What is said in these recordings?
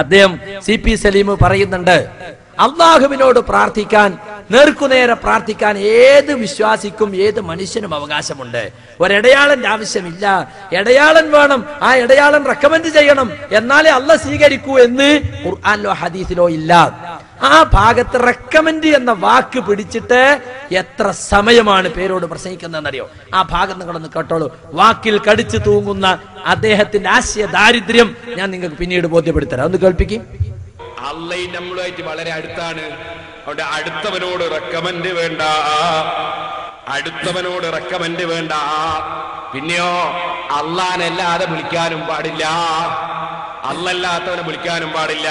അദ്ദേഹം CP സലീം പറയുന്നുണ്ട്, അള്ളാഹുവിനോട് പ്രാർത്ഥിക്കാൻ, നേർക്കുനേരെ പ്രാർത്ഥിക്കാൻ ഏത് വിശ്വാസിക്കും ഏത് മനുഷ്യനും അവകാശമുണ്ട്. ഒരിടയാളന്റെ ആവശ്യമില്ല. ഇടയാളൻ വേണം, ആ ഇടയാളൻ റെക്കമെൻഡ് ചെയ്യണം, എന്നാലേ അള്ളാഹ് സ്വീകരിക്കൂ എന്ന് ഖുർആനിലോ ഹദീസിലോ ഇല്ല. ആ ഭാഗത്ത് റെക്കമെൻഡ് എന്ന വാക്ക് പിടിച്ചിട്ട് എത്ര സമയമാണ് പേരോട് പ്രസംഗിക്കുന്നതെന്നറിയോ? ആ ഭാഗം നിങ്ങളൊന്ന് കേട്ടോളൂ. വാക്കിൽ കടിച്ചു തൂങ്ങുന്ന അദ്ദേഹത്തിന്റെ ആശയ ദാരിദ്ര്യം ഞാൻ നിങ്ങൾക്ക് പിന്നീട് ബോധ്യപ്പെടുത്തരാം. ഒന്ന് കേൾപ്പിക്കും. അള്ളയും നമ്മളുമായിട്ട് വളരെ അടുത്താണ്. അവിടെ അടുത്തവനോട് റെക്കമെൻഡ് വേണ്ട, അടുത്തവനോട് റെക്കമെൻഡ് വേണ്ട. പിന്നെയോ അള്ളാനല്ലാതെ വിളിക്കാനും പാടില്ല, അള്ളല്ലാത്തവനെ വിളിക്കാനും പാടില്ല.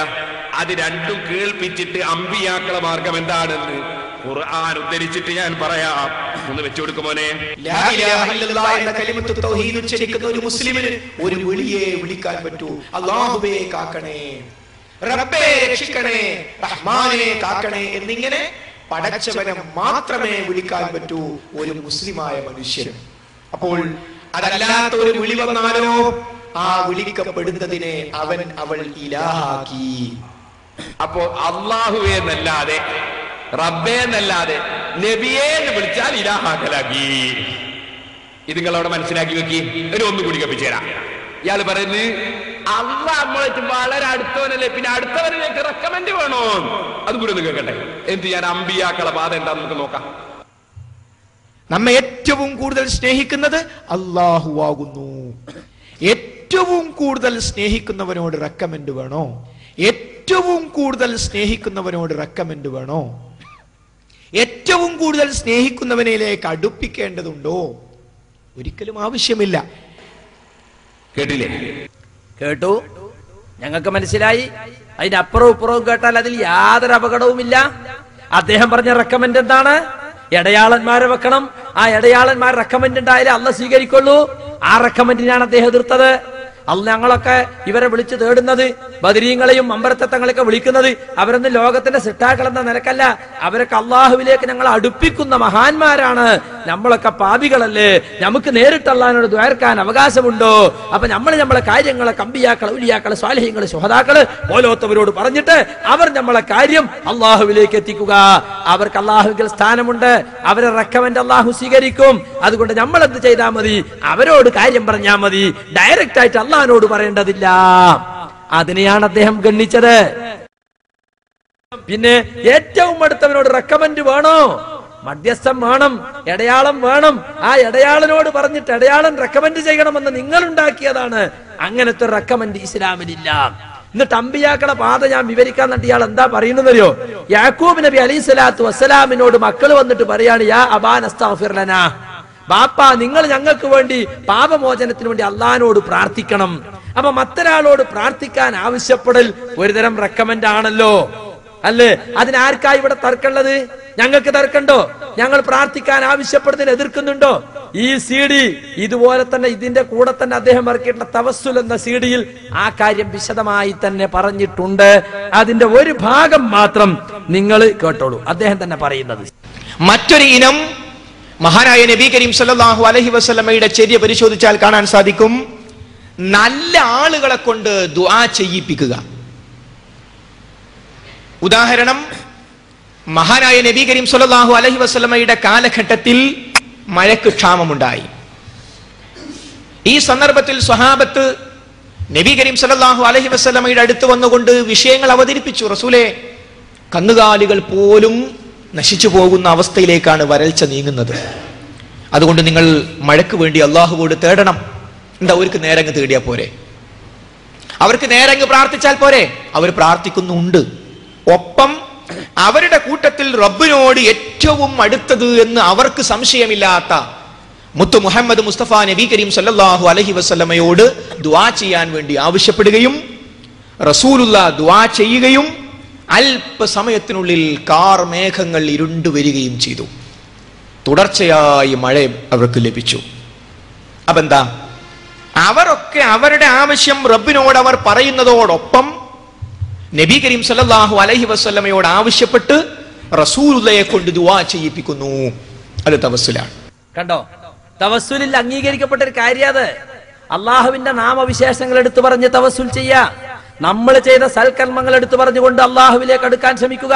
അത് രണ്ടും കേൾപ്പിച്ചിട്ട് അമ്പിയാക്കളെ മാർഗം എന്താണെന്ന് ഖുർആൻ ഉദ്ധരിച്ചിട്ട് ഞാൻ പറയാം. ഒന്ന് വെച്ചു കൊടുക്കുമോനെ. ലാ ഇലാഹ ഇല്ലല്ലാഹ് എന്ന കലിമത്തു തൗഹീദ് ഉച്ചരിക്കുന്ന ഒരു മുസ്ലിമിന് ഒരു വിളിയെ വിളിക്കാൻ പറ്റൂ. അല്ലാഹുവേ കാക്കണേ, റബ്ബേ രക്ഷിക്കണേ, റഹ്മാനെ കാക്കണേ എന്നിങ്ങനെ പടച്ചവനെ മാത്രമേ വിളിക്കാൻ പറ്റൂ ഒരു മുസ്ലിമായ മനുഷ്യൻ. അപ്പോൾ അതല്ലാത്ത ഒരു വിളി വന്നാലോ ആ വിളിക്കപ്പെടുന്നതിനെ അവൾ ഇലാഹാക്കി. അപ്പോ അള്ളാഹുവേ എന്നല്ലാതെ, റബ്ബേ എന്നല്ലാതെ നബിയെ എന്ന് വിളിച്ചാൽ ഇലാഹാക്കലാക്കി. ഇത് നിങ്ങളവിടെ മനസ്സിലാക്കി വെക്കി. ഒന്നും കൂടി കപ്പിച്ചേരാം. ഇയാൾ പറയുന്നത് അള്ളാഹ് നമ്മളായിട്ട് വളരെ അടുത്തവനല്ലേ, പിന്നെ അടുത്തവനിലേക്ക് റെക്കമെൻഡ് വേണോ? അതും കൂടി ഒന്ന് കേൾക്കട്ടെ. എന്ത് ചെയ്യാൻ അമ്പിയാക്കളെ പാത എന്താന്ന് നമുക്ക് നോക്കാം. നമ്മെ ഏറ്റവും കൂടുതൽ സ്നേഹിക്കുന്നത് അല്ലാഹു ആകുന്നു. ഏറ്റവും കൂടുതൽ സ്നേഹിക്കുന്നവനോട് റെക്കമെൻഡ് വേണോ? ഏറ്റവും കൂടുതൽ സ്നേഹിക്കുന്നവനോട് റെക്കമെൻഡ് വേണോ? ഏറ്റവും കൂടുതൽ സ്നേഹിക്കുന്നവനിലേക്ക് അടുപ്പിക്കേണ്ടതുണ്ടോ? ഒരിക്കലും ആവശ്യമില്ല. കേട്ടില്ലേ? കേട്ടു, ഞങ്ങൾക്ക് മനസ്സിലായി. അതിന്റെ അപ്പുറവും ഇപ്പുറവും കേട്ടാൽ അതിൽ യാതൊരു അപകടവുമില്ല. അദ്ദേഹം പറഞ്ഞ റെക്കമെൻഡ് എന്താണ്? ഇടയാളന്മാരെ വെക്കണം. ആ ഇടയാളന്മാർ റെക്കമെൻഡ് ഉണ്ടായാലേ അള്ളാഹ് സ്വീകരിക്കുള്ളൂ. ആ റെക്കമെൻഡിനാണ് അദ്ദേഹം എതിർത്തത്. ഞങ്ങളൊക്കെ ഇവരെ വിളിച്ചു തേടുന്നത്, ബദരീങ്ങളെയും അമ്പരത്തങ്ങളെയൊക്കെ വിളിക്കുന്നത് അവരൊന്നും ലോകത്തിന്റെ സിട്ടാക്കൾ എന്ന നിലക്കല്ല. അവരൊക്കെ അള്ളാഹുവിലേക്ക് ഞങ്ങൾ അടുപ്പിക്കുന്ന മഹാന്മാരാണ്. നമ്മളൊക്കെ പാപികളല്ലേ, നമുക്ക് നേരിട്ട് അള്ളാഹിനോട് ദ്വാരക്കാൻ അവകാശമുണ്ടോ? അപ്പൊ നമ്മളെ കാര്യങ്ങളെ അമ്പിയാക്കള്, ഔലിയാക്കള്, സ്വാലിഹീങ്ങള്, ശുഹദാക്കള് ഓരോരുത്തവരോട് പറഞ്ഞിട്ട് അവർ നമ്മളെ കാര്യം അള്ളാഹുവിലേക്ക് എത്തിക്കുക. അവർക്ക് അള്ളാഹുവിൽ സ്ഥാനമുണ്ട്. അവരെ റെക്കമെൻഡ് അള്ളാഹു സ്വീകരിക്കും. അതുകൊണ്ട് നമ്മൾ എന്ത് ചെയ്താൽ മതി? അവരോട് കാര്യം പറഞ്ഞാൽ മതി. ഡയറക്റ്റ് ആയിട്ട് അള്ളാഹിനോട് പറയേണ്ടതില്ല. അതിനെയാണ് അദ്ദേഹം ഗണ്ണിച്ചത്. പിന്നെ ഏറ്റവും അടുത്തവനോട് റെക്കമെൻഡ് വേണോ? മധ്യസ്ഥം വേണം, ഇടയാളം വേണം. ആ ഇടയാളനോട് പറഞ്ഞിട്ട് ഇടയാളൻ റെക്കമെൻഡ് ചെയ്യണമെന്ന് നിങ്ങൾ ഉണ്ടാക്കിയതാണ്. അങ്ങനത്തെ റെക്കമെൻഡ് ഇസ്ലാമിലില്ല. എന്നിട്ട് അമ്പിയാക്കളെ പാത ഞാൻ വിവരിക്കാൻ നട്ട് ഇയാൾ എന്താ പറയുന്നതറിയോ? യാക്കൂബ് നബി അലൈഹി സ്വലാത്തു വസ്സലാമിനോട് മക്കൾ വന്നിട്ട് പറയാണ്, യാ അബാന അസ്തഗ്ഫിർ ലനാ, ബാപ്പ നിങ്ങൾ ഞങ്ങൾക്ക് വേണ്ടി പാപമോചനത്തിന് വേണ്ടി അള്ളാഹിനോട് പ്രാർത്ഥിക്കണം. അപ്പൊ മറ്റൊരാളോട് പ്രാർത്ഥിക്കാൻ ആവശ്യപ്പെടൽ ഒരുതരം റെക്കമെൻഡ് ആണല്ലോ, അല്ലേ? അതിനാർക്കായി ഇവിടെ തർക്കമുള്ളത്? ഞങ്ങൾക്ക് തർക്കണ്ടോ? ഞങ്ങൾ പ്രാർത്ഥിക്കാൻ ആവശ്യപ്പെടുന്നതിന് എതിർക്കുന്നുണ്ടോ? ഈ CD ഇതുപോലെ തന്നെ ഇതിന്റെ കൂടെ തന്നെ അദ്ദേഹം ഇറക്കിയിട്ടുള്ള തവസ്സുൽ എന്ന CD-യിൽ ആ കാര്യം വിശദമായി തന്നെ പറഞ്ഞിട്ടുണ്ട്. അതിന്റെ ഒരു ഭാഗം മാത്രം നിങ്ങൾ കേട്ടോളൂ. അദ്ദേഹം തന്നെ പറയുന്നത് മറ്റൊരു ഇനം മഹാനായ നബി കരീം സല്ലല്ലാഹു അലൈഹി വസല്ലമയുടെ ചര്യ പരിശോധിച്ചാൽ കാണാൻ സാധിക്കും. നല്ല ആളുകളെ കൊണ്ട് ദുആ ചെയ്യിപ്പിക്കുക. ഉദാഹരണം, മഹാനായ നബി കരീം സല്ലല്ലാഹു അലൈഹി വസല്ലമയുടെ കാലഘട്ടത്തിൽ മഴയ്ക്ക് ക്ഷാമമുണ്ടായി. ഈ സന്ദർഭത്തിൽ സ്വഹാബത്ത് നബി കരീം സല്ലല്ലാഹു അലൈഹി വസല്ലമയുടെ അടുത്ത് വന്നുകൊണ്ട് വിഷയങ്ങൾ അവതരിപ്പിച്ചു. റസൂലേ, കന്നുകാലികൾ പോലും നശിച്ചു പോകുന്ന അവസ്ഥയിലേക്കാണ് വരൾച്ച നീങ്ങുന്നത്. അതുകൊണ്ട് നിങ്ങൾ മഴയ്ക്ക് വേണ്ടി അള്ളാഹുവോട് തേടണം. എന്താ, അവർക്ക് നേരങ്ങ് തേടിയാ പോരെ? അവർക്ക് നേരങ്ങ് പ്രാർത്ഥിച്ചാൽ പോരെ? അവർ പ്രാർത്ഥിക്കുന്നുണ്ട്. ഒപ്പം അവരുടെ കൂട്ടത്തിൽ റബ്ബിനോട് ഏറ്റവും അടുത്തത് എന്ന് അവർക്ക് സംശയമില്ലാത്ത മുത്തു മുഹമ്മദ് മുസ്തഫ നബി കരീം സല്ലല്ലാഹു അലൈഹി വസല്ലമയോട് ദുആ ചെയ്യാൻ വേണ്ടി ആവശ്യപ്പെടുകയും റസൂലുള്ള ദുആ ചെയ്യുകയും അല്പസമയത്തിനുള്ളിൽ കാർമേഘങ്ങൾ ഇരുണ്ടു വരികയും ചെയ്തു. തുടർച്ചയായി മഴ അവർക്ക് ലഭിച്ചു. അപ്പൊ എന്താ, അവരൊക്കെ അവരുടെ ആവശ്യം റബ്ബിനോട് അവർ പറയുന്നതോടൊപ്പം നബി കരീം സല്ലല്ലാഹു അലൈഹി വസല്ലമയോട് ആവശ്യപ്പെട്ട് റസൂലുള്ളയെ കൊണ്ട് ദുആ ചെയ്യിപ്പിക്കുന്നു. അത് തവസ്സുലാണ്. കണ്ടോ, തവസ്സുലിൽ അംഗീകരിക്കപ്പെട്ട ഒരു കാര്യം. അത് അള്ളാഹുവിന്റെ നാമവിശേഷങ്ങൾ എടുത്തു പറഞ്ഞ് തവസ്സുൽ ചെയ്യാ. നമ്മൾ ചെയ്ത സൽക്കർമ്മങ്ങൾ എടുത്തു പറഞ്ഞുകൊണ്ട് അള്ളാഹുവിലേക്ക് അടുക്കാൻ ശ്രമിക്കുക.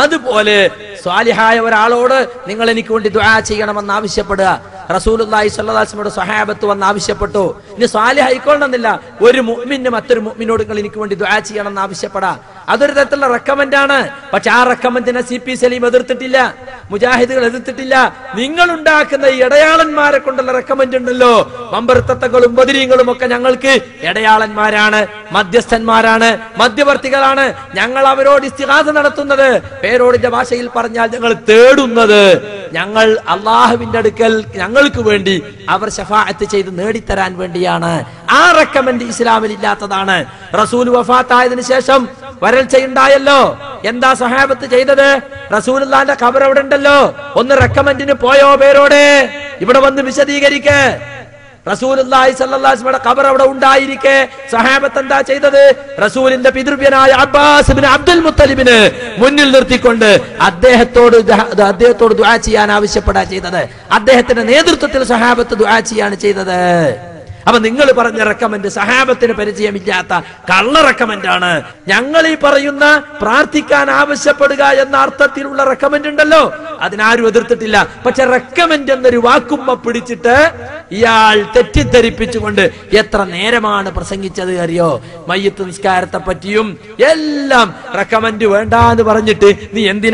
അതുപോലെ സ്വാലിഹായ ഒരാളോട് നിങ്ങൾ എനിക്ക് വേണ്ടി ദുആ ചെയ്യണമെന്ന് ആവശ്യപ്പെടുക. റസൂലുള്ളാഹി സ്വല്ലല്ലാഹു അലൈഹി വസല്ലമയുടെ സ്വഹാബത്ത് വന്ന് ആവശ്യപ്പെട്ടു. ഇനി സ്വാലിഹ് ആയിക്കൊള്ളണമെന്നില്ല, ഒരു മുഅ്മിന് മറ്റൊരു മുഅ്മിനോട് നിങ്ങൾ എനിക്ക് വേണ്ടി ദുആ ചെയ്യണമെന്ന് ആവശ്യപ്പെടാ. അതൊരു തരത്തിലുള്ള റെക്കമെൻഡ് ആണ്. പക്ഷെ ആ റെക്കമെൻഡിനെ CP സലീം എതിർത്തിട്ടില്ല, മുജാഹിദുകൾ എതിർത്തിട്ടില്ല. നിങ്ങൾ ഉണ്ടാക്കുന്ന ഈ ഇടയാളന്മാരെ കൊണ്ടുള്ള റെക്കമെൻഡ് ഉണ്ടല്ലോ, മമ്പർത്തങ്ങളും ബദരീങ്ങളും ഒക്കെ ഞങ്ങൾക്ക് ഇടയാളന്മാരാണ്, മധ്യസ്ഥന്മാരാണ്, മധ്യവർത്തികളാണ്. ഞങ്ങൾ അവരോട് ഇസ്തിഗാസ നടത്തുന്നത്, പേരോടിന്റെ ഭാഷയിൽ പറഞ്ഞാൽ ഞങ്ങൾ തേടുന്നത്, ഞങ്ങൾ അള്ളാഹുവിന്റെ അടുക്കൽ ഞങ്ങൾക്ക് വേണ്ടി അവർ ശഫാഅത്ത് ചെയ്ത് നേടിത്തരാൻ വേണ്ടിയാണ്. ആ റെക്കമെൻഡ് ഇസ്ലാമിൽ ഇല്ലാത്തതാണ്. റസൂൽ വഫാത്തായതിനു ശേഷം വരൾച്ചയുണ്ടായല്ലോ, എന്താ സഹാബത്ത് ചെയ്തത്? റസൂലുള്ളാഹിന്റെ ഖബർ അവിടെ ഉണ്ടല്ലോ, ഒന്ന് റെക്കമെൻഡിന് പോയോ പേരോടെ? ഇവിടെ വന്ന് വിശദീകരിക്കേ. റസൂലുള്ളാഹി സ്വല്ലല്ലാഹു അലൈഹി വസല്ലമയുടെ ഖബർ അവിടെ ഉണ്ടായിരിക്കെ സഹാബത്ത് എന്താ ചെയ്തത്? റസൂലിന്റെ പിതൃവ്യനായ അബ്ബാസ് ഇബ്നു അബ്ദുൽ മുത്തലിബിനെ മുന്നിൽ നിർത്തിക്കൊണ്ട് അദ്ദേഹത്തോട് ദുആ ചെയ്യാൻ ആവശ്യപ്പെടാ ചെയ്തത്. അദ്ദേഹത്തിന്റെ നേതൃത്വത്തിൽ സഹാബത്ത് ദുആ ചെയ്യാണ് ചെയ്തത്. അപ്പൊ നിങ്ങൾ പറഞ്ഞ റെക്കമെൻഡ് സഹാബത്തിന് പരിചയമില്ലാത്ത കള്ള റെക്കമെൻഡ് ആണ്. ഞങ്ങൾ ഈ പറയുന്ന പ്രാർത്ഥിക്കാൻ ആവശ്യപ്പെടുക എന്ന അർത്ഥത്തിലുള്ള റെക്കമെൻഡ് ഉണ്ടല്ലോ, അതിനാരും എതിർത്തിട്ടില്ല. പക്ഷെ റെക്കമെൻഡ് എന്നൊരു വാക്കുമ്പ പിടിച്ചിട്ട് ഇയാൾ തെറ്റിദ്ധരിപ്പിച്ചുകൊണ്ട് എത്ര നേരമാണ് പ്രസംഗിച്ചത് അറിയോ? മയ്യിത്ത് നിസ്കാരത്തെ പറ്റിയും എല്ലാം റെക്കമെൻഡ് വേണ്ട എന്ന് പറഞ്ഞിട്ട് നീ എന്തിനാ